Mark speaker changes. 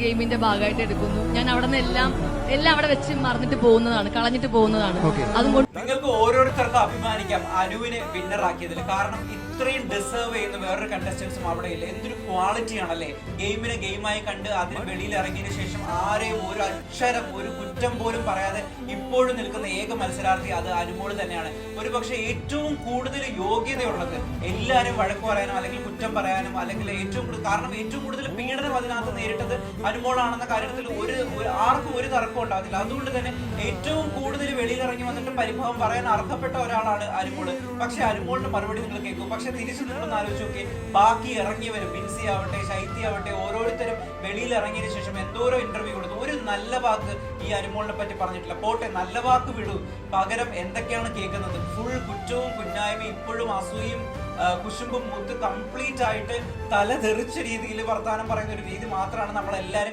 Speaker 1: ഗെയിമിന്റെ ഭാഗമായിട്ട് എടുക്കുന്നു. ഞാൻ അവിടെ നിന്ന് എല്ലാം അവിടെ വെച്ച് മറന്നിട്ട് പോകുന്നതാണ്, കളഞ്ഞിട്ട് പോകുന്നതാണ്. അതുകൊണ്ട്
Speaker 2: നിങ്ങൾക്ക് ഓരോരുത്തർക്കും അഭിമാനിക്കാം അനുവിനെ വിന്നറാക്കിയതിൽ. കാരണം ഇത്രയും ഡിസേർവ് ചെയ്യുന്ന വേറൊരു കണ്ടസ്റ്റൻസും അവിടെ ഇല്ല. എന്തൊരു ക്വാളിറ്റി ആണല്ലേ. ഗെയിമിനെ ഗെയിമായി കണ്ട് അതിന് വെളിയിൽ ഇറങ്ങിയതിനു ശേഷം ആരെയും ഒരു അക്ഷരം ഒരു കുറ്റം പോലും പറയാതെ ഇപ്പോഴും നിൽക്കുന്ന ഏക മത്സരാർത്ഥി അത് അനുമോള് തന്നെയാണ്. ഒരു പക്ഷെ ഏറ്റവും കൂടുതൽ യോഗ്യതയുള്ളത്, എല്ലാവരും വഴക്ക് പറയാനും അല്ലെങ്കിൽ കുറ്റം പറയാനും അല്ലെങ്കിൽ കാരണം ഏറ്റവും കൂടുതൽ പീഡനം അതിനകത്ത് നേരിട്ടത് അനുമോളാണെന്ന കാര്യത്തിൽ ആർക്കും ഒരു തർക്കം ഉണ്ടാകത്തില്ല. അതുകൊണ്ട് തന്നെ ഏറ്റവും കൂടുതൽ വെളിയിലിറങ്ങി വന്നിട്ട് പരിഭവം പറയാൻ അർഹപ്പെട്ട ഒരാളാണ് അനുമോള്. പക്ഷെ അനുമോളിന്റെ മറുപടി നിങ്ങൾ കേൾക്കും. പക്ഷെ തിരിച്ചു നിങ്ങളൊന്ന് ആലോചിച്ച് നോക്കി, ബാക്കി ഇറങ്ങിയവരും ബിൻസി ആവട്ടെ ശൈത്യ ആവട്ടെ ഓരോരുത്തരും വെളിയിൽ ഇറങ്ങിയതിനു ശേഷം എന്തോരോ ഇന്റർവ്യൂ കൊടുത്തു. ഒരു നല്ല വാക്ക് ഈ അനുമോളിനെ പറ്റി പറഞ്ഞിട്ടില്ല. പോട്ടെ, നല്ല വാക്ക് വിടൂ, പകരം എന്തൊക്കെയാണ് കേൾക്കുന്നത്? ഫുൾ കുറ്റവും കുഞ്ഞായ്മയും ഇപ്പോഴും അസൂയും കുശുമ്പും മുത്ത് കംപ്ലീറ്റ് ആയിട്ട് തല തെറിച്ച രീതിയിൽ വർത്താനം പറയുന്ന ഒരു രീതി മാത്രമാണ് നമ്മളെല്ലാരും